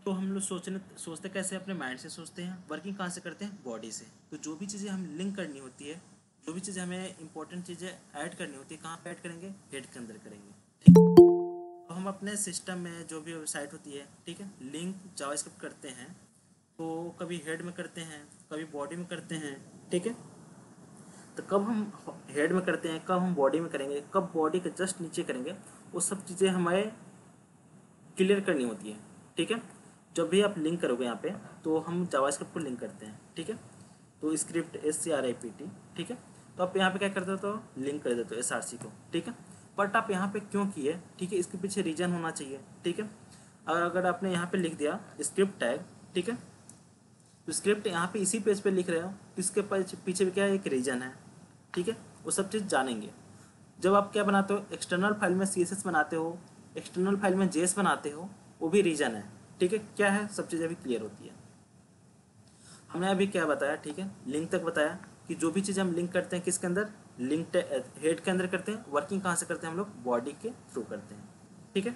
तो हम लोग सोचते कैसे अपने माइंड से सोचते हैं, वर्किंग कहाँ से करते हैं, बॉडी से। तो जो भी चीज़ें हम लिंक करनी होती है, जो भी चीज़ें हमें इंपॉर्टेंट चीज़ें ऐड करनी होती है, कहाँ पे ऐड करेंगे, हेड के अंदर करेंगे। ठीक है, तो हम अपने सिस्टम में जो भी वेबसाइट होती है, ठीक है, लिंक जावास्क्रिप्ट करते हैं तो कभी हेड में करते हैं, कभी बॉडी में करते हैं। ठीक है, तो कब हम हेड में करते हैं, कब हम बॉडी में करेंगे, कब बॉडी के जस्ट नीचे करेंगे, वो सब चीज़ें हमें क्लियर करनी होती है। ठीक है, जब भी आप लिंक करोगे यहाँ पे तो हम जावास्क्रिप्ट को लिंक करते हैं। ठीक है, तो स्क्रिप्ट SCRIPT। ठीक है, तो आप यहाँ पे क्या करते हो, तो लिंक कर देते हो SRC को। ठीक है, बट आप यहाँ पे क्यों किए, ठीक है, इसके पीछे रीजन होना चाहिए। ठीक है, और अगर आपने यहाँ पे लिख दिया स्क्रिप्ट टैग, ठीक है, तो स्क्रिप्ट यहाँ पे इसी पेज पे लिख रहे हो, इसके पीछे भी क्या है, एक रीजन है। ठीक है, वो सब चीज़ जानेंगे। जब आप क्या बनाते हो, एक्सटर्नल फाइल में CSS बनाते हो, एक्सटर्नल फाइल में JS बनाते हो, वो भी रीजन है। ठीक है, क्या है, सब चीज़ें अभी क्लियर होती है। हमने अभी क्या बताया, ठीक है, लिंक तक बताया कि जो भी चीज़ हम लिंक करते हैं किसके अंदर, लिंक हेड के अंदर करते हैं। वर्किंग कहाँ से करते हैं, हम लोग बॉडी के थ्रू करते हैं। ठीक है,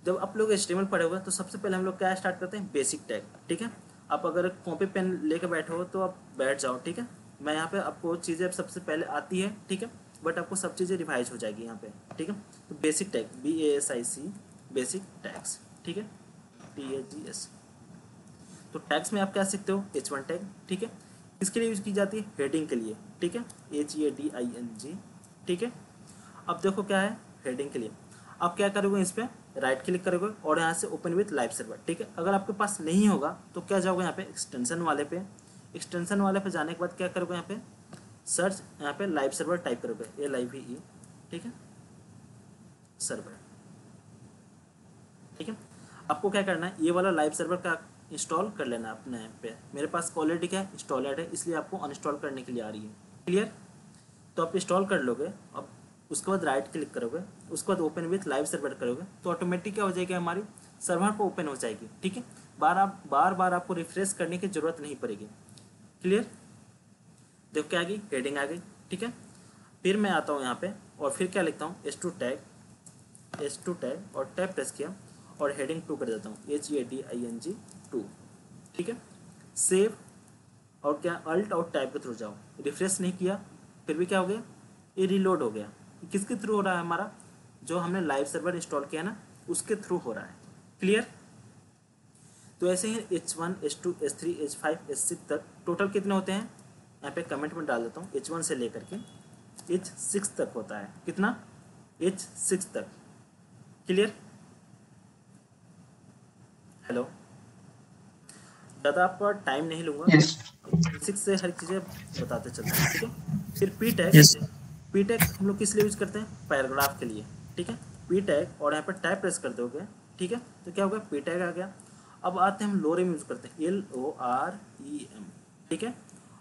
जब आप लोग HTML पढ़े हुए तो सबसे पहले हम लोग क्या स्टार्ट करते हैं, बेसिक टैग। ठीक है, आप अगर कॉपी पेन लेके बैठे हो तो आप बैठ जाओ। ठीक है, मैं यहाँ पे आपको चीज़ें सबसे पहले आती है, ठीक है, बट आपको सब चीज़ें रिवाइज हो जाएगी यहाँ पे। ठीक है, तो basic tag BASIC, basic tags. ठीक है, TAGS। तो टैग्स में आप क्या सीखते हो, H1 टैग। ठीक है, इसके लिए यूज की जाती है, हेडिंग के लिए। ठीक है, HEADING। ठीक है, अब देखो क्या है, हेडिंग के लिए आप क्या करोगे, इस पर राइट क्लिक करोगे और यहाँ से ओपन विथ लाइव सर्वर। ठीक है, अगर आपके पास नहीं होगा तो क्या जाओगे यहाँ पे एक्सटेंशन वाले पे, एक्सटेंशन वाले पे जाने के बाद क्या करोगे, यहाँ पे सर्च, यहाँ पे लाइव सर्वर टाइप करोगे, LIVE। ठीक है, सर्वर। ठीक है, आपको क्या करना है, ये वाला लाइव सर्वर का इंस्टॉल कर लेना अपने ऐप पे। मेरे पास ऑलरेडी क्या है, इंस्टॉलर है, इसलिए आपको अनइंस्टॉल करने के लिए आ रही है। क्लियर, तो आप इंस्टॉल कर लोगे। अब उसके बाद राइट क्लिक करोगे, उसके बाद ओपन विथ लाइव सर्वर करोगे तो ऑटोमेटिक क्या हो जाएगी, हमारी सर्वर पर ओपन हो जाएगी। ठीक है, बार बार आपको रिफ्रेश करने की जरूरत नहीं पड़ेगी। क्लियर, देखो क्या आ गई, हेडिंग आ गई। ठीक है, फिर मैं आता हूँ यहाँ पे और फिर क्या लिखता हूँ, S2 टैग और टैब प्रेस किया और हेडिंग 2 कर देता हूँ, HEADING 2। ठीक है, सेव, और क्या, अल्ट और टैब के थ्रू जाओ। रिफ्रेश नहीं किया फिर भी क्या हो गया, ये रीलोड हो गया। किसके थ्रू हो रहा है, हमारा जो हमने लाइव सर्वर इंस्टॉल किया ना, उसके थ्रू हो रहा है। क्लियर, तो ऐसे ही H1 H2 H3 H5 H6 तक टोटल कितने होते हैं, यहाँ पे कमेंट में डाल देता हूँ। H1 से लेकर के H6 तक होता है, कितना, H6 तक। क्लियर, हेलो, ज़्यादा आपका टाइम नहीं लूँगा, यस बेसिक से हर चीज़ें बताते चलते हैं। ठीक है, फिर P tag, yes P tag हम लोग किस लिए यूज करते हैं, पैराग्राफ के लिए। ठीक है, पी टैग और यहाँ पर टैब प्रेस कर दोगे। ठीक है, तो क्या हो गया, पी टैग आ गया। अब आते हैं हम लोरेम यूज करते हैं, LOREM। ठीक है,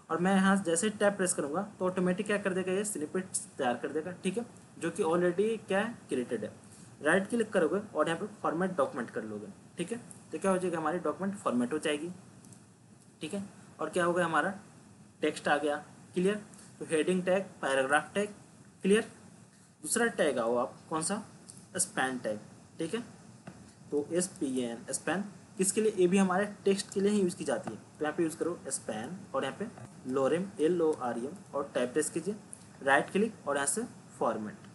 और मैं यहाँ जैसे टैब प्रेस करूँगा तो ऑटोमेटिक क्या कर देगा, ये स्निपेट तैयार कर देगा। ठीक है, जो कि ऑलरेडी क्या है, क्रिएटेड है। राइट क्लिक करोगे और यहाँ पे फॉर्मेट डॉक्यूमेंट कर लोगे। ठीक है, तो क्या हो जाएगा, हमारी डॉक्यूमेंट फॉर्मेट हो जाएगी। ठीक है, और क्या हो गया, हमारा टेक्स्ट आ गया। क्लियर, तो heading tag, paragraph tag. Clear, दूसरा टैग आओ आप, कौन सा, स्पैन टैग। ठीक है, तो SPAN, स्पैन किसके लिए, ये भी हमारे टेक्स्ट के लिए ही यूज़ की जाती है। तो यहाँ पे यूज़ करो स्पैन और यहाँ पे लोरेम, LOREM और टाइप प्रेस कीजिए, राइट क्लिक और यहाँ से फॉर्मेट।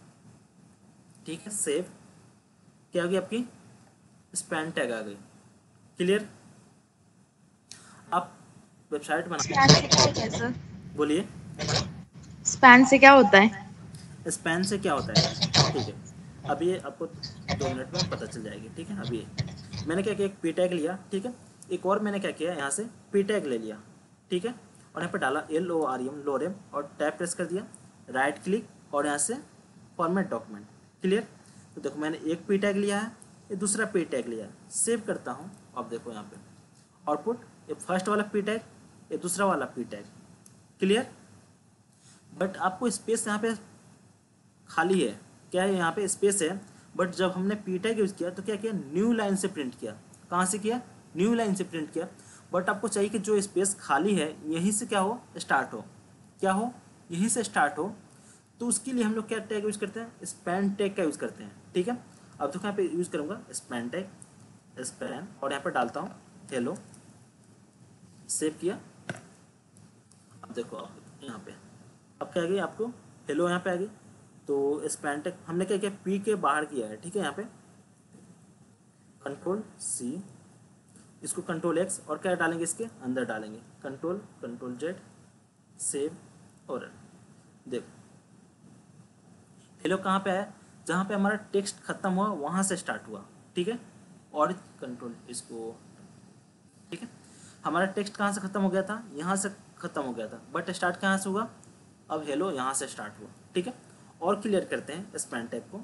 ठीक है, सेव, क्या होगी आपकी, स्पैन टैग आ गई। क्लियर, आप वेबसाइट बना, स्पैन से क्या होता है सर? बोलिए, स्पैन से क्या होता है? स्पैन से क्या होता है, ठीक है, अब ये आपको 2 मिनट में पता चल जाएगी। ठीक है, अब ये मैंने क्या किया, एक पी टैग लिया। ठीक है, एक और मैंने क्या किया, यहाँ से पी टैग ले लिया। ठीक है, और यहाँ पे डाला LOREM, लोरेम, और टैब प्रेस कर दिया, राइट क्लिक और यहाँ से फॉर्मेट डॉक्यूमेंट। क्लियर, तो देखो मैंने एक पी टैग लिया है, ये दूसरा पी टैग लिया है, सेव करता हूँ। अब देखो यहाँ पे आउटपुट, ये फर्स्ट वाला पी टैग, ये दूसरा वाला पी टैग। क्लियर, बट आपको स्पेस यहाँ पे खाली है, क्या है, यहाँ पे स्पेस है, बट जब हमने पी टैग यूज़ किया तो क्या किया, न्यू लाइन से प्रिंट किया। कहाँ से किया, न्यू लाइन से प्रिंट किया। बट आपको चाहिए कि जो स्पेस खाली है यहीं से क्या हो, स्टार्ट हो, क्या हो, यहीं से स्टार्ट हो। तो उसके लिए हम लोग क्या टैग यूज़ करते हैं, स्पैन टैग का यूज़ करते हैं। ठीक है, अब देखो यहाँ पे यूज़ करूँगा स्पैन टैग, स्पैन और यहाँ पे डालता हूँ हेलो, सेव किया। अब देखो आप यहाँ पे अब क्या आ गई आपको हेलो यहाँ पे आ गई। तो स्पैन टैग हमने क्या किया, पी के बाहर किया है, ठीक है। यहाँ पे कंट्रोल सी, इसको कंट्रोल एक्स और क्या डालेंगे, इसके अंदर डालेंगे कंट्रोल जेड, सेव और run। देखो हेलो कहाँ पे है, जहाँ पे हमारा टेक्स्ट खत्म हुआ वहाँ से स्टार्ट हुआ, ठीक है। और कंट्रोल इसको, ठीक है। हमारा टेक्स्ट कहाँ से खत्म हो गया था, यहाँ से खत्म हो गया था, बट स्टार्ट कहाँ से हुआ, अब हेलो यहाँ से स्टार्ट हुआ, ठीक है। और क्लियर करते हैं स्पैन टैग को।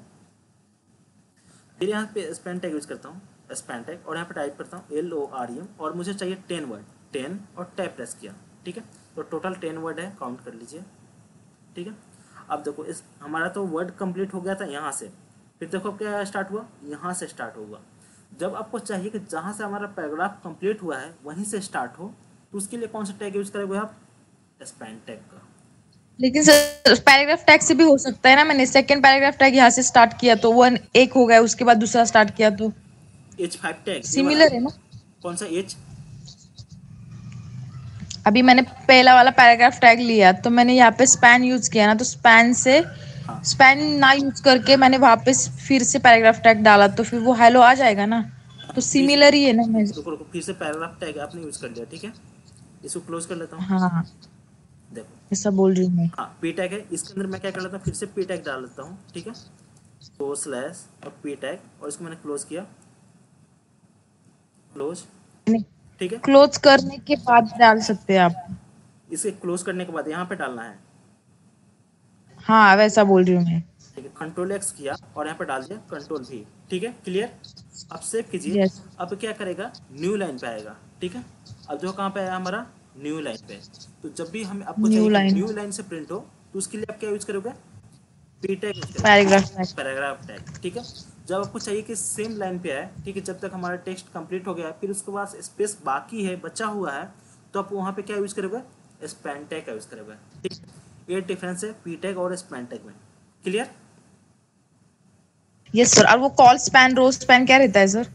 फिर यहाँ पे स्पैन टैग यूज करता हूँ, स्पैन टैग, और यहाँ पे टाइप करता हूँ LOREM, और मुझे चाहिए 10 वर्ड, 10 और टैब प्रेस किया, ठीक है। तो टोटल 10 वर्ड है, काउंट कर लीजिए, ठीक है। अब देखो इस हमारा तो वर्ड कंप्लीट हो गया था यहाँ से, फिर देखो क्या स्टार्ट हुआ, यहाँ से स्टार्ट होगा। जब आपको चाहिए कि जहाँ से हमारा पैराग्राफ कंप्लीट हुआ है वहीं से स्टार्ट हो, तो उसके लिए कौन सा टैग यूज करोगे आप, स्पैन टैग का। लेकिन सर पैराग्राफ टैग से भी हो सकता है ना, मैंने सेकंड पैराग्राफ टैग यहाँ से स्टार्ट किया तो वन एक हो गया, उसके बाद दूसरा स्टार्ट किया तो H5 टैग ये वाला, सिमिलर है ना। कौन सा H, अभी मैंने पहला वाला पैराग्राफ टैग लिया तो मैंने यहाँ पे स्पैन यूज किया ना, तो स्पैन से हाँ स्पैन ना यूज करके मैंने वापस फिर से पैराग्राफ टैग डाला तो फिर वो हेलो आ जाएगा ना, तो फिर से सिमिलर ही है ना। मैं रुको रुको, फिर से पैराग्राफ टैग आपने यूज कर लिया, ठीक है। इसको क्लोज कर लेता हूँ, हाँ देखो ऐसा बोल रही हूँ मैं। हाँ पी टैग है, इसके अंदर मैं क्या कर लेता हूँ, फिर से पी टैग डाल लेता हूँ, ठीक है। तो स्लैश और पी टैग, और इसको मैंने क्लोज किया, क्लोज, ठीक है। क्लोज करने के बाद डाल सकते हैं आप। इसे क्लोज करने के बाद यहाँ पे डालना है, हाँ वैसा बोल रही हूँ मैं। ठीक है। कंट्रोल एक्स किया और यहाँ पे डाल दिया कंट्रोल भी, ठीक है, क्लियर। अब सेव कीजिए। यस। अब क्या करेगा, न्यू लाइन पे आएगा, ठीक है। अब जो कहाँ पे आया हमारा, न्यू लाइन पे। तो जब भी हम आपको न्यू चाहिए कि लाइन न्यू लाइन से प्रिंट हो, तो उसके लिए आप क्या यूज करोगे, पी टैग यूज करोगे, पैराग्राफ टैग। पैराग्राफ टैग, ठीक है। जब आपको चाहिए कि सेम लाइन पे आए, ठीक है, जब तक हमारा टेक्स्ट कंप्लीट हो गया है, फिर उसके बाद स्पेस बाकी है, बचा हुआ है, तो आप वहाँ पे क्या यूज करोगे, स्पैन टैग का यूज करोगे, ठीक है। ये डिफरेंस है पी टैग और स्पैन टैग में, क्लियर। Yes sir. और वो कॉल स्पैन रो स्पैन क्या रहता है सर?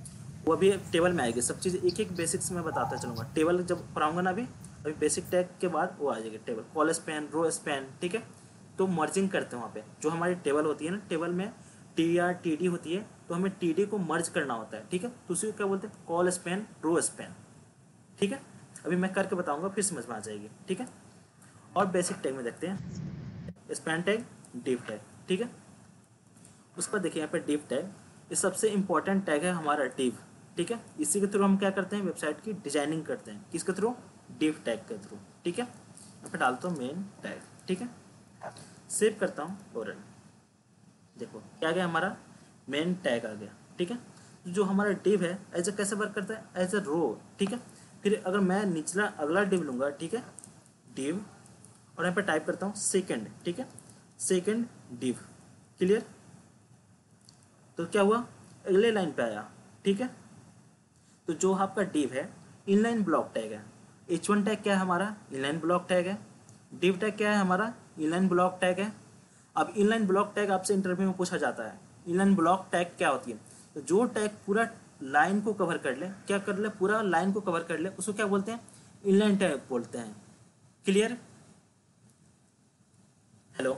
वो अभी टेबल में आएगी, सब चीज़ एक एक बेसिक्स में बताता चलूँगा। टेबल जब पढ़ाऊंगा ना अभी बेसिक टैग के बाद वो आ जाएगी table, col span, row span, ठीक है। तो मर्जिंग करते हैं वहाँ पे, जो हमारी टेबल होती है ना, टेबल में TR TD होती है, तो हमें TD को मर्ज करना होता है, ठीक है। तो उसी को क्या बोलते हैं, कॉल स्पैन, रो स्पैन, ठीक है। अभी मैं करके बताऊँगा, फिर समझ में आ जाएगी, ठीक है। और बेसिक टैग में देखते हैं, स्पैन टैग, डिव टैग, ठीक है। उस पर देखिए यहाँ पे डिव टैग, ये सबसे इंपॉर्टेंट टैग है हमारा डिव, ठीक है। इसी के थ्रू हम क्या करते हैं, वेबसाइट की डिजाइनिंग करते हैं, किसके थ्रू, डिव टैग के थ्रू, ठीक है। यहाँ पे डालता हूँ मेन टैग, ठीक है, सेव करता हूँ और run। देखो क्या गया, हमारा मेन टैग आ गया, ठीक है। तो जो हमारा डिव है एज ए कैसे वर्क करता है, एज ए रो, ठीक है। फिर अगर मैं निचला अगला डिव लूँगा, ठीक है, डिव, और यहाँ पे टाइप करता हूँ सेकेंड, ठीक है, सेकेंड डिव, क्लियर। तो क्या हुआ, अगले लाइन पे आया, ठीक है। तो जो आपका डिव है इनलाइन ब्लॉक टैग है, H1 टैग क्या है हमारा, इनलाइन ब्लॉक टैग है। डिव टैग क्या है हमारा, इनलाइन ब्लॉक टैग है। अब इनलाइन ब्लॉक टैग आपसे इंटरव्यू में पूछा जाता है, इनलाइन ब्लॉक टैग क्या होती है। तो जो टैग पूरा लाइन को कवर कर ले, क्या कर ले, पूरा लाइन को कवर कर ले, उसको क्या बोलते हैं, इनलाइन टैग बोलते हैं, क्लियर। हेलो।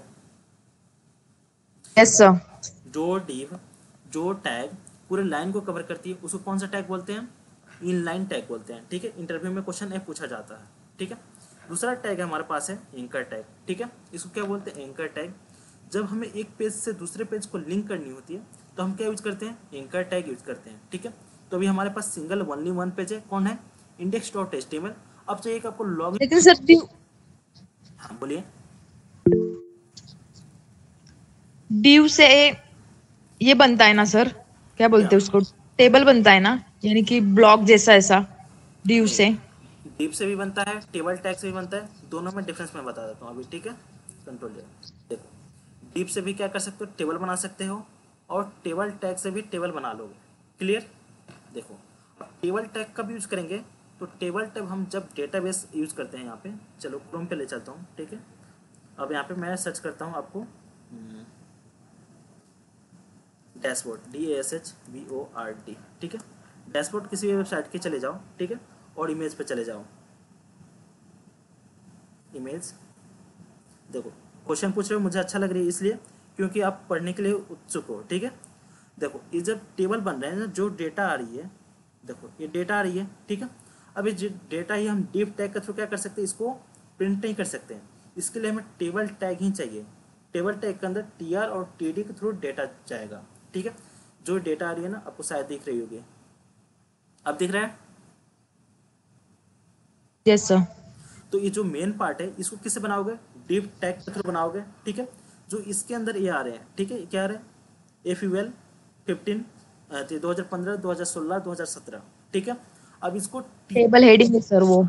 Yes sir. जो डिव, जो टैग पूरे लाइन को कवर करती है, उसको कौन सा टैग बोलते हैं, इनलाइन टैग बोलते हैं, ठीक है। इंटरव्यू में क्वेश्चन है पूछा जाता है, ठीक है। दूसरा टैग हमारे पास है एंकर टैग, ठीक है। इसको क्या बोलते हैं, एंकर टैग। जब हमें एक पेज से दूसरे पेज को लिंक करनी होती है, तो हम क्या यूज करते हैं, एंकर टैग यूज करते हैं, ठीक है। तो अभी हमारे पास सिंगल ओनली वन पेज है, कौन है, index.html। अब चाहिए कि आपको लॉग इन, लेकिन सर हाँ बोलिए। ड्यू से ये बनता है ना सर, क्या क्या, बोलते हैं उसको, टेबल बनता है ना, यानी कि ब्लॉक जैसा ऐसा ड्यू नहीं, से। डीप से भी बनता है, टेबल टैग से भी बनता है, दोनों में डिफरेंस मैं बता देता हूँ अभी, ठीक है। कंट्रोल जे, देखो डीप से भी क्या कर सकते हो, टेबल बना सकते हो, और टेबल टैग से भी टेबल बना लोगे, क्लियर। देखो अब टेबल टैग कब यूज करेंगे, तो टेबल टैग हम जब डेटाबेस यूज करते हैं, यहाँ पे चलो क्रोम पे ले चलता हूँ, ठीक है। अब यहाँ पे मैं सर्च करता हूँ आपको डैशबोर्ड, DASHBORD, ठीक है। डैशबोर्ड किसी भी वेबसाइट के चले जाओ, ठीक है, और इमेज पे चले जाओ। इमेज देखो, क्वेश्चन पूछ रहे हो, मुझे अच्छा लग रही है इसलिए क्योंकि आप पढ़ने के लिए उत्सुक हो, ठीक है। देखो ये जब टेबल बन रहे हैं ना, जो डेटा आ रही है, देखो ये डेटा आ रही है, ठीक है। अब ये डेटा ही हम डिव टैग के थ्रू क्या कर सकते हैं, इसको प्रिंट नहीं कर सकते हैं। इसके लिए हमें टेबल टैग ही चाहिए। टेबल टैग के अंदर टीआर और टीडी के थ्रू डेटा जाएगा, ठीक है। जो डेटा आ रही है ना, आपको शायद दिख रही होगी, अब दिख रहा है। Yes sir. तो ये जो मेन पार्ट है, इसको किससे बनाओगे, डिव टैग के थ्रू बनाओगे, ठीक है। जो इसके अंदर ये आ रहे हैं, ठीक है, क्या आ रहे हैं, FUL 15 2015 2016 2017, ठीक है। अब इसको टेबल हेडिंग है सर वो।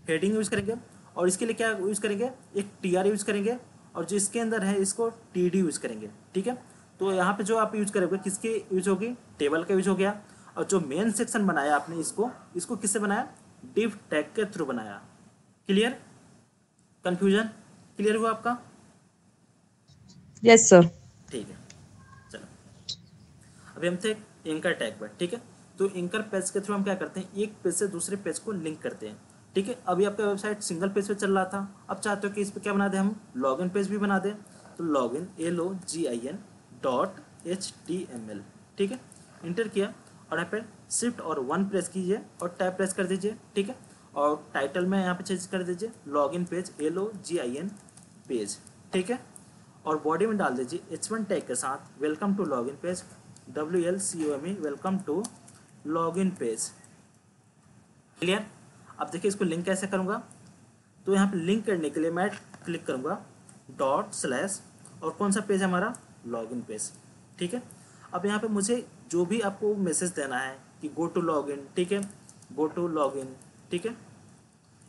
हेडिंग यूज करेंगे, और इसके लिए क्या यूज करेंगे, एक TR यूज करेंगे, और जो इसके अंदर है इसको TD यूज करेंगे, ठीक है। तो यहाँ पे जो आप यूज करोगे, किसके यूज होगी, टेबल का यूज हो गया। और जो मेन सेक्शन बनाया आपने, इसको इसको किससे बनाया, डिव टैग के थ्रू बनाया। क्लियर, कंफ्यूजन क्लियर हुआ आपका। Yes sir. ठीक है, चलो अभी हम थे एंकर टैग पर, ठीक है। तो एंकर पेज के थ्रू हम क्या करते हैं, एक पेज से दूसरे पेज को लिंक करते हैं, ठीक है। अभी आपका वेबसाइट सिंगल पेज पे चल रहा था, अब चाहते हो कि इस पर क्या बना दें, हम लॉगिन पेज भी बना दें। तो लॉगिन LOGIN.HTML, ठीक है, इंटर किया, और यहाँ पे शिफ्ट और 1 प्रेस कीजिए और टैब प्रेस कर दीजिए, ठीक है। और टाइटल में यहाँ पे चेंज कर दीजिए लॉगिन पेज LOGIN पेज, ठीक है। और बॉडी में डाल दीजिए H1 टैग के साथ welcome to login page, WLCOME welcome to login page. Clear. अब देखिए इसको लिंक कैसे करूँगा, तो यहाँ पे लिंक करने के लिए मैं क्लिक करूँगा ./ और कौन सा पेज है हमारा, लॉगिन पेज, ठीक है। अब यहाँ पे मुझे जो भी आपको मैसेज देना है कि गो टू लॉगिन, ठीक है, गो टू लॉगिन, ठीक है,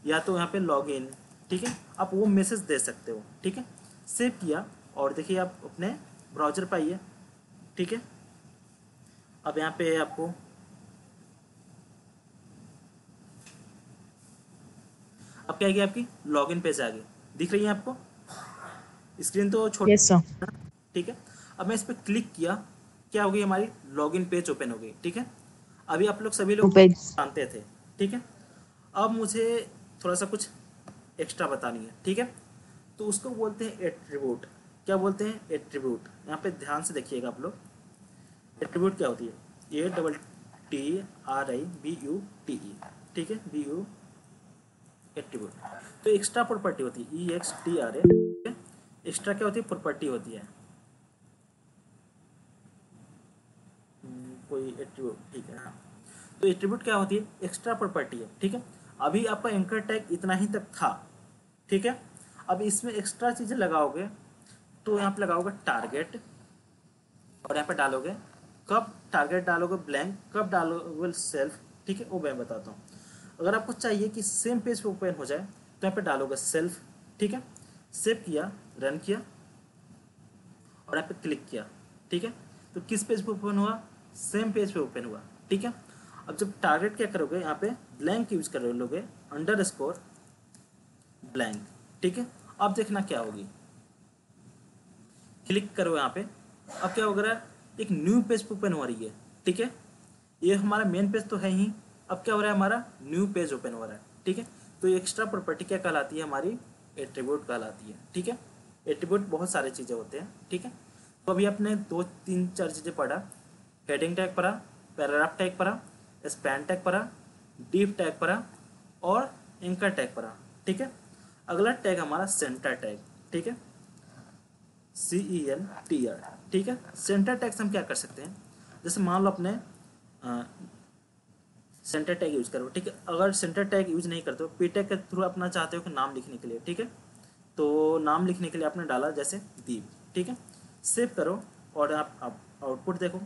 या तो यहाँ पे लॉगिन, ठीक है, आप वो मैसेज दे सकते हो, ठीक है। सेव किया, और देखिए आप अपने ब्राउजर पर आइए, ठीक है। अब यहाँ पे आपको अब क्या आएगी, आपकी लॉगिन पेज आ गई, दिख रही है आपको, स्क्रीन तो छोटी, यस सर। ठीक है। अब मैं इस पर क्लिक किया, क्या हो गई, हमारी लॉगिन पेज ओपन हो गई, ठीक है। अभी आप लोग सभी लोग पेज। जानते थे, ठीक है। अब मुझे थोड़ा सा कुछ एक्स्ट्रा बतानी है, ठीक है। तो उसको बोलते हैं एट्रीब्यूट। क्या बोलते हैं, एट्रीब्यूट। यहाँ पे ध्यान से देखिएगा आप लोग, एट्रीब्यूट क्या होती है, ATTRIBUTE, ठीक है, BU एट्रीब्यूट। तो एक्स्ट्रा प्रॉपर्टी होती है, EXTRA, ठीक है। एक्स्ट्रा क्या होती है, प्रॉपर्टी होती है, कोई एट्रीब्यूट, ठीक है, हाँ। तो एट्रीब्यूट क्या होती है, एक्स्ट्रा प्रॉपर्टी है, ठीक है। अभी आपका एंकर टैग इतना ही तक था, ठीक है। अब इसमें एक्स्ट्रा चीज़ें लगाओगे, तो यहाँ पे लगाओगे टारगेट, और यहाँ पे डालोगे, कब टारगेट डालोगे ब्लैंक, कब डालोगे सेल्फ, ठीक है, वो मैं बताता हूँ। अगर आपको चाहिए कि सेम पेज पे ओपन हो जाए, तो यहाँ पे डालोगे सेल्फ, ठीक है। सेव किया, रन किया, और यहाँ पे क्लिक किया, ठीक है। तो किस पेज पे ओपन हुआ, सेम पेज पे ओपन हुआ, ठीक है। अब जब टारगेट क्या करोगे, यहाँ पे ब्लैंक यूज कर लोगे, _ ब्लैंक, ठीक है। अब देखना क्या होगी, क्लिक करो यहाँ पे, अब क्या हो रहा है, एक न्यू पेज पे ओपन हो रही है, ठीक है। ये हमारा मेन पेज तो है ही, अब क्या हो रहा है, हमारा न्यू पेज ओपन हो रहा है, ठीक है। तो एक्स्ट्रा प्रॉपर्टी क्या कहलाती है, हमारी एट्रीब्यूट कहलाती है, ठीक है। एट्रीब्यूट बहुत सारे चीज़ें होते हैं, ठीक है। तो अभी आपने 2 3 4 चीज़ें पढ़ा, हेडिंग टैग पढ़ा, पैराग्राफ टैग पढ़ा, स्पैन टैग पढ़ा, डिव टैग पढ़ा, और एंकर टैग पढ़ा, ठीक है। अगला टैग हमारा सेंटर टैग, ठीक है, CENTR, ठीक है। सेंटर टैग से हम क्या कर सकते हैं, जैसे मान लो अपने सेंटर टैग यूज करो, ठीक है। अगर सेंटर टैग यूज नहीं करते हो, पी टैग के थ्रू अपना चाहते हो कि नाम लिखने के लिए, ठीक है। तो नाम लिखने के लिए आपने डाला जैसे दीप, ठीक है। सेव करो, और आप आउटपुट देखो,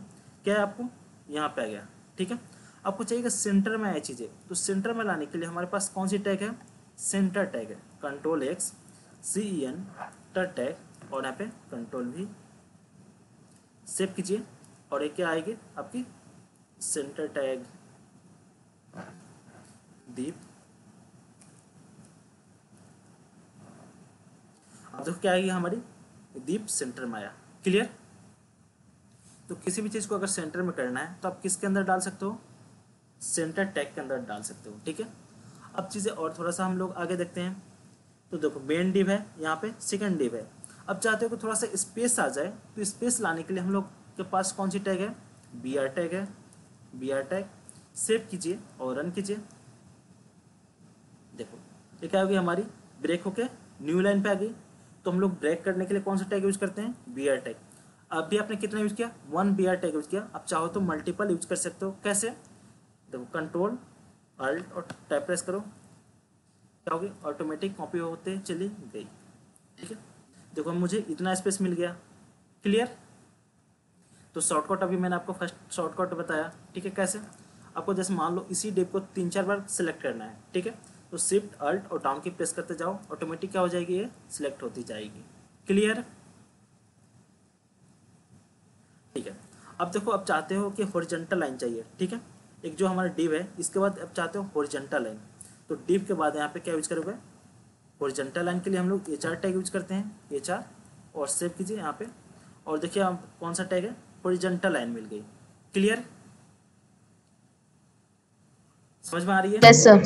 क्या है, आपको यहाँ पे आ गया, ठीक है। आपको चाहिए कि सेंटर में आए चीज़ें, तो सेंटर में लाने के लिए हमारे पास कौन सी टैग है, सेंटर टैग है, Ctrl+X CENTER टैग, और यहाँ पे Ctrl+V, सेव कीजिए, और एक क्या आएगी, आपकी सेंटर टैग दीप। अब देखो क्या आएगी, हमारी दीप सेंटर में आया, क्लियर। तो किसी भी चीज़ को अगर सेंटर में करना है, तो आप किसके अंदर डाल सकते हो, सेंटर टैग के अंदर डाल सकते हो। ठीक है, अब चीज़ें और थोड़ा सा हम लोग आगे देखते हैं। तो देखो मेन डिव है, यहाँ पे सेकंड डिव है। अब चाहते हो कि थोड़ा सा स्पेस आ जाए, तो स्पेस लाने के लिए हम लोग के पास कौन सी टैग है, बी आर टैग है। बी आर टैग सेव कीजिए और रन कीजिए। देखो ये क्या होगी, हमारी ब्रेक होके न्यू लाइन पे आ गई। तो हम लोग ब्रेक करने के लिए कौन सा टैग यूज करते हैं, बी आर टैग। अभी आपने कितना यूज किया, 1 बी आर टैग यूज किया। आप चाहो तो मल्टीपल यूज कर सकते हो। कैसे, देखो कंट्रोल अल्ट और टैप प्रेस करो, क्या होगी, ऑटोमेटिक कॉपी होते चली गई। ठीक है, देखो मुझे इतना स्पेस मिल गया। क्लियर। तो शॉर्टकट अभी मैंने आपको फर्स्ट शॉर्टकट बताया। ठीक है, कैसे, आपको जैसे मान लो इसी डिव को 3-4 बार सिलेक्ट करना है। ठीक है, तो शिफ्ट अल्ट और डाउन की प्रेस करते जाओ, ऑटोमेटिक क्या हो जाएगी, ये सिलेक्ट होती जाएगी। क्लियर। ठीक है, अब देखो, अब चाहते हो कि हॉरिजॉन्टल लाइन चाहिए। ठीक है, एक जो हमारा डिव है, इसके बाद अब चाहते हो हॉरिजॉन्टल लाइन। तो डिव के बाद यहाँ पे क्या यूज करोगे, हॉरिजॉन्टल लाइन के लिए हम लोग एच आर टैग यूज करते हैं, एच आर, और सेव कीजिए यहाँ पे। और देखिए आप कौन सा टैग है, हॉरिजॉन्टल लाइन मिल गई। क्लियर, समझ में आ रही है। Yes sir.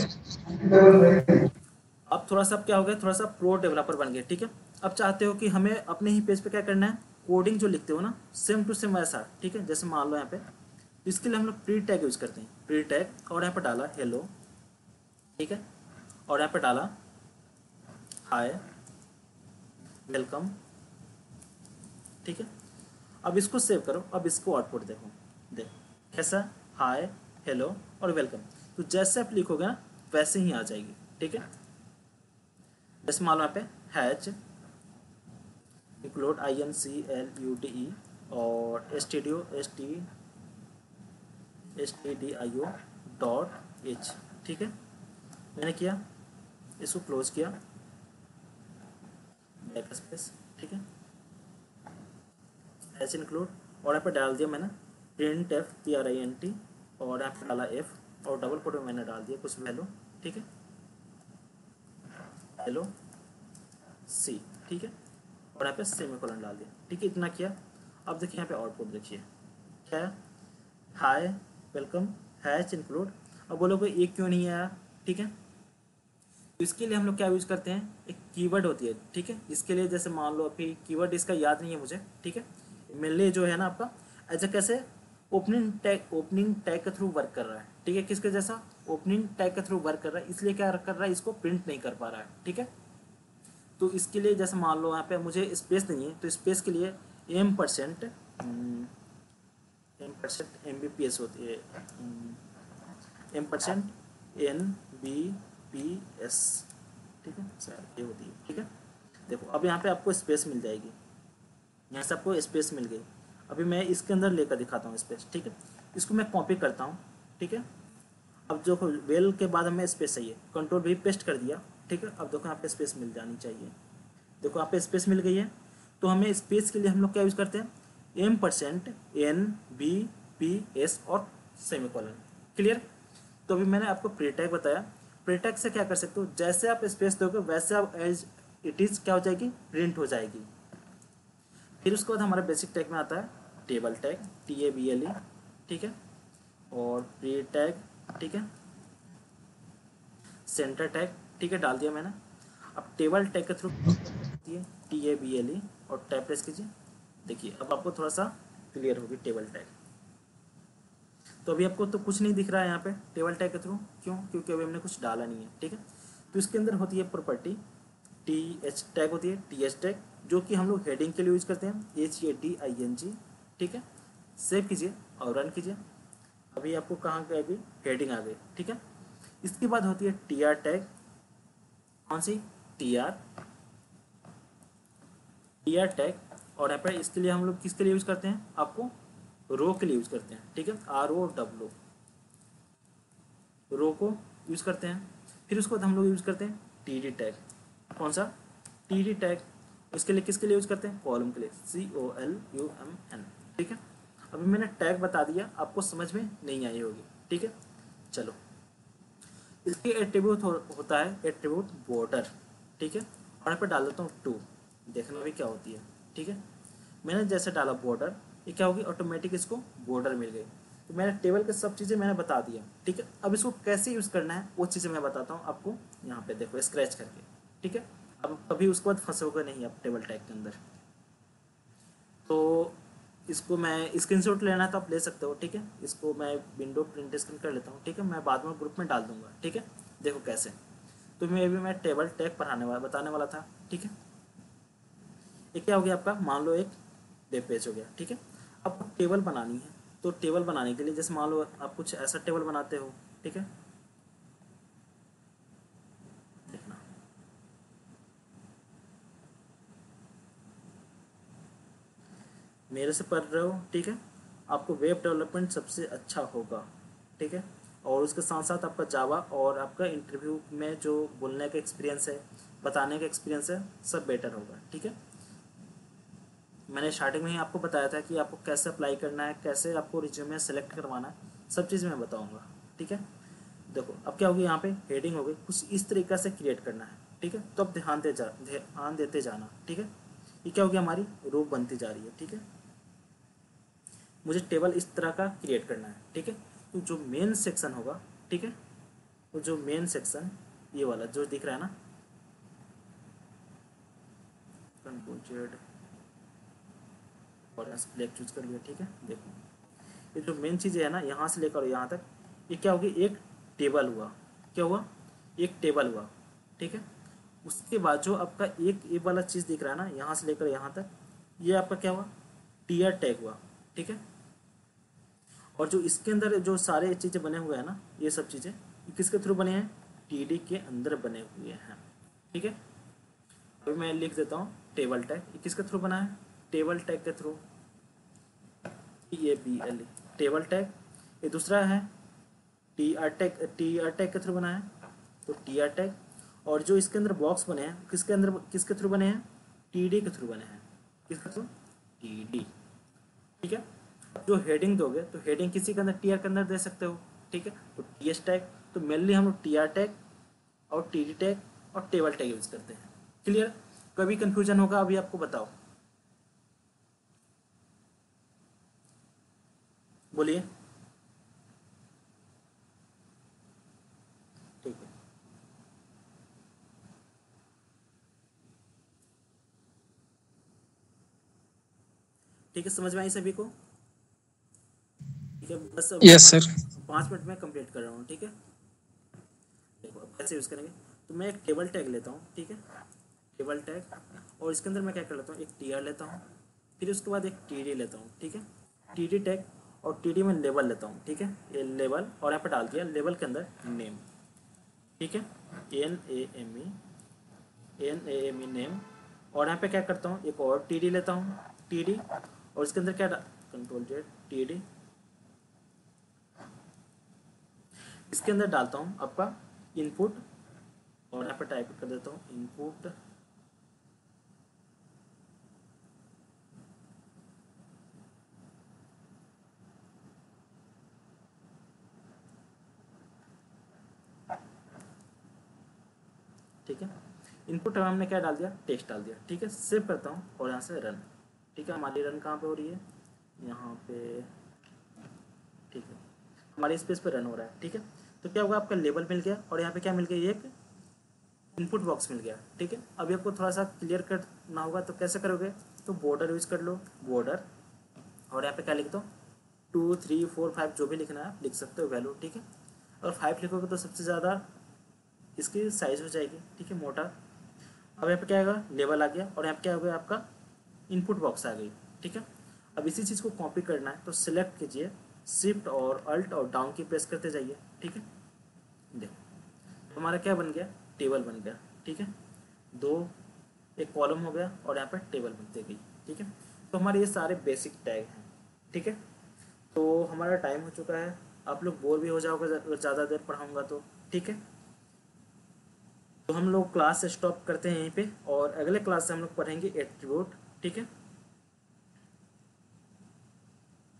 अब थोड़ा सा क्या हो गया, थोड़ा सा प्रो डेवलपर बन गए। ठीक है, अब चाहते हो कि हमें अपने ही पेज पे क्या करना है, कोडिंग जो लिखते हो ना, सेम टू सेम वैसा। ठीक है, जैसे मान लो यहाँ पे, इसके लिए हम लोग प्री टैग यूज करते हैं, प्री टैग, और यहाँ पे डाला हेलो। ठीक है, और यहाँ पे डाला हाय वेलकम। ठीक है, अब इसको सेव करो, अब इसको आउटपुट देखो, देख कैसा, हाय हेलो और वेलकम। तो जैसे आप लिखोगे ना वैसे ही आ जाएगी। ठीक है, जैसे मान लो यहाँ पे हैच इंक्लूड INCLUDE और stdio.h। ठीक है, मैंने किया, इसको क्लोज किया, बैक स्पेस। ठीक है, हैच इंक्लूड, और यहाँ पे डाल दिया मैंने प्रिंट एफ PRINT, और यहाँ पे डाला एफ, और डबल कोट में मैंने डाल दिया कुछ वैल्यू। ठीक है, हेलो सी। ठीक है, और यहाँ पे सेमीकोलन डाल दिया। ठीक है, इतना किया। अब देखिए यहाँ पे आउटपुट देखिए क्या है, हाय वेलकम हैच इंक्लूड। अब बोलोगे ये क्यों नहीं आया। ठीक है, तो इसके लिए हम लोग क्या यूज करते हैं, एक कीवर्ड होती है। ठीक है, इसके लिए जैसे मान लो अभी कीवर्ड इसका याद नहीं है मुझे। ठीक है, मेनली जो है ना आपका ऐसा कैसे, ओपनिंग टैग के थ्रू वर्क कर रहा है। ठीक है, किसके जैसा, ओपनिंग टैग के थ्रू वर्क कर रहा है, इसलिए क्या कर रहा है, इसको प्रिंट नहीं कर पा रहा है। ठीक है, तो इसके लिए जैसे मान लो यहाँ पे मुझे स्पेस नहीं है, तो स्पेस के लिए M% MBPS होती है, M%NBPS। ठीक है सर, ये होती है। ठीक है, देखो अब यहाँ पे आपको स्पेस मिल जाएगी, यहाँ से आपको स्पेस मिल गई। अभी मैं इसके अंदर लेकर दिखाता हूँ स्पेस। ठीक है, इसको मैं कॉपी करता हूँ। ठीक है, अब जो वेल के बाद हमें स्पेस चाहिए, कंट्रोल भी पेस्ट कर दिया। ठीक है, अब देखो यहाँ पे स्पेस मिल जानी चाहिए। देखो यहाँ पे स्पेस मिल गई है। तो हमें स्पेस के लिए हम लोग क्या यूज करते हैं, M%NBPS और सेमीकोलन। क्लियर। तो अभी मैंने आपको प्रीटैग बताया, प्रीटैग से क्या कर सकते हो, जैसे आप स्पेस दोगे वैसे आप एज इट इज क्या हो जाएगी, प्रिंट हो जाएगी। फिर उसके बाद हमारा बेसिक टैग में आता है टेबल टैग, TABLE। ठीक है, और प्री टैग। ठीक है, सेंटर टैग। ठीक है, डाल दिया मैंने। अब टेबल टैग के थ्रू TABLE और टैब प्रेस कीजिए। देखिए अब आपको थोड़ा सा क्लियर होगी टेबल टैग। तो अभी आपको तो कुछ नहीं दिख रहा है यहाँ पे टेबल टैग के थ्रू, क्यों, क्योंकि अभी हमने कुछ डाला नहीं है। ठीक है, तो इसके अंदर होती है प्रॉपर्टी, TH टैग होती है, TH टैग, जो कि हम लोग हेडिंग के लिए यूज करते हैं, HADING। ठीक है, सेव कीजिए और रन कीजिए। अभी आपको कहाँ गए, अभी हेडिंग आ गई। ठीक है, इसके बाद होती है TR टैग। कौन सी, TR टैग। और यहाँ पर इसके लिए हम लोग किसके लिए यूज करते हैं, आपको रो के लिए यूज करते हैं। ठीक है, ROW, रो को यूज करते हैं। फिर उसके बाद हम लोग यूज करते हैं TD टैग। कौन सा, TD टैग। इसके लिए किसके लिए यूज करते हैं, कॉलम के लिए, COLUMN। ठीक है, अभी मैंने टैग बता दिया, आपको समझ में नहीं आई होगी। ठीक है, चलो इसके एट्रीब्यूट होता है एट्रीब्यूट बॉर्डर। ठीक है, और यहाँ पे डाल देता हूँ 2, देखना भी क्या होती है। ठीक है, मैंने जैसे डाला बॉर्डर, ये क्या होगी, ऑटोमेटिक इसको बॉर्डर मिल गई। तो मैंने टेबल के सब चीज़ें मैंने बता दिया, ठीक है। अब इसको कैसे यूज़ करना है वो चीज़ें मैं बताता हूँ आपको। यहाँ पे देखो स्क्रैच करके, ठीक है। अब कभी उसके बाद फंसोगे नहीं आप टेबल टैग के अंदर। तो इसको मैं स्क्रीनशॉट लेना है तो आप ले सकते हो, ठीक है। इसको मैं विंडो प्रिंट स्क्रीन कर लेता हूँ, ठीक है। मैं बाद में ग्रुप में डाल दूंगा, ठीक है। देखो कैसे, तो मैं टेबल टैग बताने वाला था, ठीक है। ये क्या हो गया आपका, मान लो एक वेब पेज हो गया, ठीक है। आपको टेबल बनानी है, तो टेबल बनाने के लिए जैसे मान लो आप कुछ ऐसा टेबल बनाते हो, ठीक है। देखना, मेरे से पढ़ रहे हो, ठीक है। आपको वेब डेवलपमेंट सबसे अच्छा होगा, ठीक है। और उसके साथ साथ आपका जावा और आपका इंटरव्यू में जो बोलने का एक्सपीरियंस है, बताने का एक्सपीरियंस है, सब बेटर होगा, ठीक है। मैंने स्टार्टिंग में ही आपको बताया था कि आपको कैसे अप्लाई करना है, कैसे आपको रिज्यूमे सेलेक्ट करवाना है, सब चीज़ मैं बताऊंगा, ठीक है। देखो अब क्या होगी, यहाँ पे हेडिंग हो गई, कुछ इस तरीक़ा से क्रिएट करना है, ठीक है। तो अब ध्यान देते जाना, ठीक है। ये क्या हो गया, हमारी रो बनती जा रही है, ठीक है। मुझे टेबल इस तरह का क्रिएट करना है, ठीक है। तो जो मेन सेक्शन होगा, ठीक है, तो जो मेन सेक्शन ये वाला जो दिख रहा है ना, कंट्रोल जेड और ब्लैक चूज कर लिया, ठीक है। देखो ये जो मेन चीज़ें है ना, यहाँ से लेकर यहाँ तक, ये क्या होगी, एक टेबल हुआ, क्या हुआ, एक टेबल हुआ, ठीक है। उसके बाद जो आपका एक ये वाला चीज़ दिख रहा है ना, यहाँ से लेकर यहाँ तक, ये आपका क्या हुआ, टीयर टैग हुआ, ठीक है। और जो इसके अंदर जो सारे चीज़ें बने हुए हैं ना, ये सब चीज़ें किसके थ्रू बने हैं, टीडी के अंदर बने हुए हैं, ठीक है। अभी मैं लिख देता हूँ टेबल टैग, ये किसके थ्रू बना है, टेबल टैग के थ्रू, TABL टेबल टैग। ये दूसरा है टी आर टैग के थ्रू बना है, तो TR टैग। और जो इसके अंदर बॉक्स बने हैं किसके थ्रू बने हैं, TD के थ्रू बने हैं, किसके थ्रू, TD, ठीक है। जो हेडिंग दोगे तो हेडिंग किसी के अंदर, TR के अंदर दे सकते हो, ठीक है। तो TS टैग, तो मेनली हम लोग TR टैग और TD टैग और टेबल टैग यूज करते हैं। क्लियर, कभी कंफ्यूजन होगा अभी आपको बताओ, बोलिए, ठीक है। ठीक है, समझ में आई सभी को, ठीक है। बस अभी यस सर। 5 मिनट में कंप्लीट कर रहा हूँ, ठीक है। देखो अब कैसे यूज़ करेंगे, तो मैं एक टेबल टैग लेता हूँ, ठीक है, टेबल टैग। और इसके अंदर मैं क्या कर लेता हूँ, एक TR लेता हूँ, फिर उसके बाद एक TD लेता हूँ, ठीक है। TD टैग और TD में लेबल लेता हूँ, ठीक है, ये लेबल, और यहाँ पर डाल दिया लेबल के अंदर नेम, ठीक है, NAME नेम। और यहाँ पे क्या करता हूँ, एक और TD लेता हूँ, TD, और इसके अंदर क्या कंट्रोल जेड TD, इसके अंदर डालता हूँ आपका इनपुट, और यहाँ पर टाइप कर देता हूँ इनपुट, ठीक है। इनपुट में हमने क्या डाल दिया, टेक्स्ट डाल दिया, ठीक है। सेव करता हूँ और यहाँ से रन, ठीक है। हमारी रन कहाँ पे हो रही है, यहाँ पे, ठीक है, हमारे स्पेस पे रन हो रहा है, ठीक है। तो क्या होगा, आपका लेबल मिल गया और यहाँ पे क्या मिल गया, एक इनपुट बॉक्स मिल गया, ठीक है। अभी आपको थोड़ा सा क्लियर करना होगा, तो कैसे करोगे, तो बॉर्डर यूज कर लो, बॉर्डर, और यहाँ पे क्या लिख दो, 2 3 4 5 जो भी लिखना है लिख सकते हो वैल्यू, ठीक है। और 5 लिखोगे तो सबसे ज़्यादा इसकी साइज हो जाएगी, ठीक है, मोटा। अब यहाँ पे क्या आएगा, लेवल आ गया, और यहाँ पे क्या हो गया, आपका इनपुट बॉक्स आ गई, ठीक है। अब इसी चीज़ को कॉपी करना है, तो सिलेक्ट कीजिए, शिफ्ट और अल्ट और डाउन की प्रेस करते जाइए, ठीक है। देखो हमारा क्या बन गया, टेबल बन गया, ठीक है। एक कॉलम हो गया और यहाँ पर टेबल बनते गई, ठीक है। तो हमारे ये सारे बेसिक टैग हैं, ठीक है। तो हमारा टाइम हो चुका है, आप लोग बोर भी हो जाओगे ज़्यादा देर पढ़ाऊँगा तो, ठीक है। तो हम लोग क्लास स्टॉप करते हैं यहीं पे, और अगले क्लास से हम लोग पढ़ेंगे एट्रीब्यूट, ठीक है।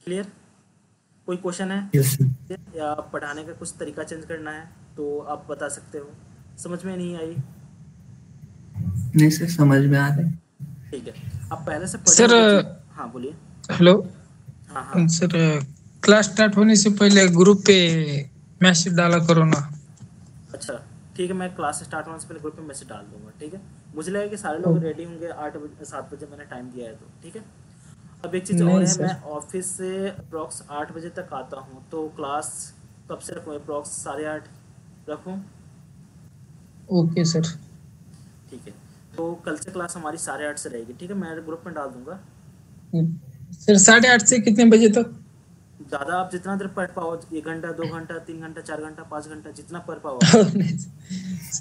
क्लियर, कोई क्वेश्चन है यस या पढ़ाने का कुछ तरीका चेंज करना है तो आप बता सकते हो, समझ में नहीं आई, नहीं सर, समझ में आ रहा है। ठीक है। आप पहले से पढ़े सर हुए चीज, हाँ बोलिए, हेलो हाँ हाँ सर, क्लास स्टार्ट होने से पहले ग्रुप पे मैसेज डाला करो ना। अच्छा ठीक है, मैं क्लास स्टार्ट होने से पहले ग्रुप में मैसेज डाल दूंगा। ठीक है, मुझे लगेगा कि सारे लोग रेडी होंगे 8 बजे 7 बजे मैंने टाइम दिया है तो। ठीक है, अब एक चीज़ और नहीं है, सर। मैं ऑफिस से अप्रॉक्स 8 बजे तक आता हूँ, तो क्लास कब से रखूँ? अप्रॉक्स 8:30 रखूँ? Okay sir. ठीक है, तो कल से क्लास हमारी 8:30 से रहेगी। ठीक है, मैं ग्रुप में डाल दूंगा। सर 8:30 से कितने बजे तक? ज़्यादा आप जितना देर पढ़ पाओ, 1 घंटा 2 घंटा 3 घंटा 4 घंटा 5 घंटा जितना पढ़ पाओ।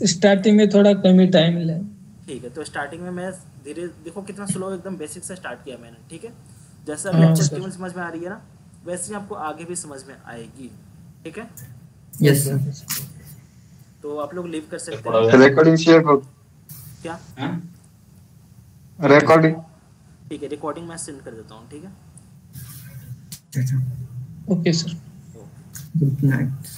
स्टार्टिंग में थोड़ा कम ही टाइम ले। ठीक है, तो स्टार्टिंग में मैं धीरे, देखो कितना स्लो एकदम बेसिक से स्टार्ट किया मैंने। ठीक है, जैसे अभी हाँ, अच्छा सर। केवल समझ में आ रही है ना, वैसे ही आपको आगे भी समझ में आएगी। ठीक है, यस सर। तो आप लोग लीव कर सकते हैं। रिकॉर्डिंग शेयर करो। क्या? रिकॉर्डिंग। ठीक है, रिकॉर्डिंग मैं सेंड कर देता हूँ। ठीक है, अच्छा, okay sir. Okay. Good night.